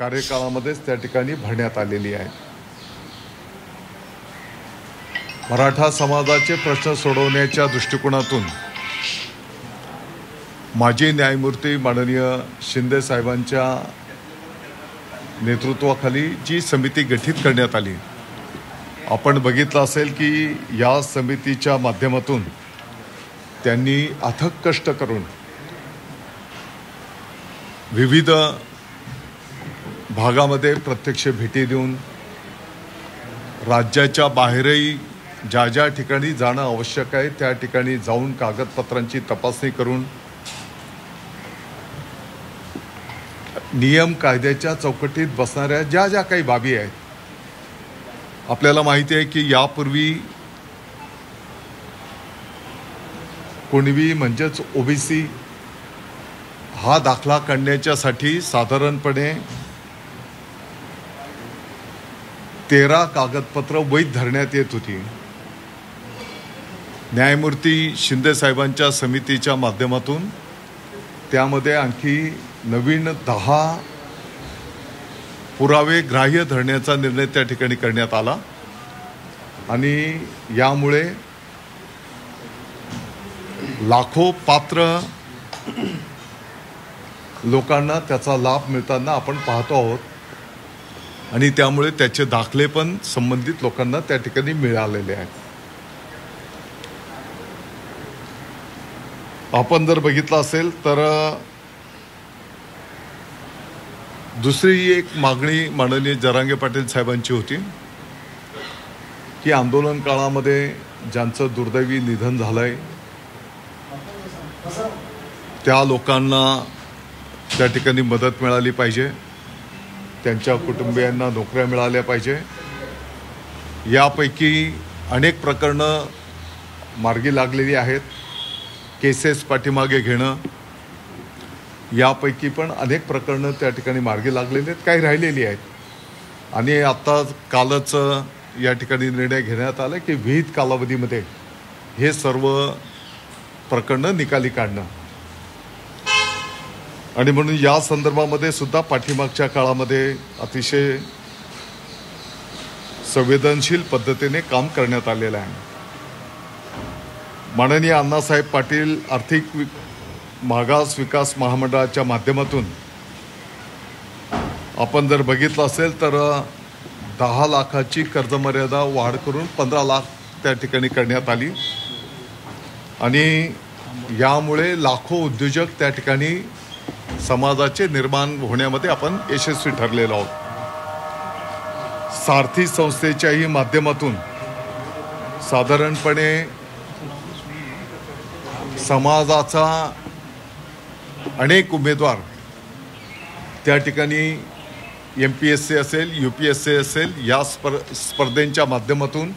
कार्यकाळामध्येच त्या ठिकाणी भरण्यात आलेली आहे. मराठा समाजाचे प्रश्न सोडवण्याच्या दृष्टिकोनातून माजी न्यायमूर्ती माननीय शिंदे साहेबांच्या नेतृत्वाखाली जी समिती गठीत करण्यात आली, आपण बघितलं असेल की या समितीच्या माध्यमातून त्यांनी अथक कष्ट करून विविध भागामध्ये प्रत्यक्ष भेटी देऊन राज्याच्या बाहेरही ज्या ज्या ठिकाणी जाणं आवश्यक आहे त्या ठिकाणी जाऊन कागदपत्रांची तपासणी करून नियम कायद्याच्या चौकटीत बसणाऱ्या ज्या ज्या काही बाबी आहेत, आपल्याला माहिती आहे की यापूर्वी कुणबी म्हणजेच ओबीसी हा दाखला काढण्याच्यासाठी साधारणपणे 13 कागदपत्र वैध धरण्यात येत होती. न्यायमूर्ती शिंदे साहेबांच्या समितीच्या माध्यमातून त्यामध्ये आणखी नवीन 10 पुरावे ग्राह्य धरण्याचा निर्णय त्या ठिकाणी करण्यात आला आणि यामुळे लाखो पात्र लोकांना त्याचा लाभ मिळताना आपण पाहतो आहोत आणि त्यामुळे त्याचे दाखले पण संबंधित लोकांना त्या ठिकाणी मिळालेले आहेत. आपण जर बघितलं असेल तर दुसरी एक मागणी माननीय जरांगे पाटील साहेबांची होती की आंदोलन काळामध्ये ज्यांचं दुर्दैवी निधन झालंय त्या लोकांना त्या ठिकाणी मदत मिळाली पाहिजे, त्यांच्या कुटुंबियांना नोकऱ्या मिळाल्या पाहिजे. यापैकी अनेक प्रकरणं मार्गी लागलेली आहेत. केसेस पाठीमागे घेणं यापैकी पण अनेक प्रकरणं त्या ठिकाणी मार्गी लागलेली आहेत, काही राहिलेली आहेत आणि आता कालच या ठिकाणी निर्णय घेण्यात आला की विहित कालावधीमध्ये हे सर्व प्रकरणं निकाली काढणं आणि म्हणून या संदर्भामध्ये सुद्धा पाठीमागच्या काळामध्ये अतिशय संवेदनशील पद्धतीने काम करण्यात आलेलं आहे. माननीय अण्णासाहेब पाटील आर्थिक मागास विकास महामंडळाच्या माध्यमातून आपण जर बघितलं असेल तर 10 लाखाची कर्जमर्यादा वाढ करून 15 लाख त्या ठिकाणी करण्यात आली आणि यामुळे लाखो उद्योजक त्या ठिकाणी समाजाचे निर्माण होण्यामध्ये आपण यशस्वी ठरलेलो आहोत. सारथी संस्थेच्याही माध्यमातून साधारणपणे समाजाचा अनेक उमेदवार त्या ठिकाणी MPSC असेल, UPSC असेल या स्पर्धेच्या माध्यमातून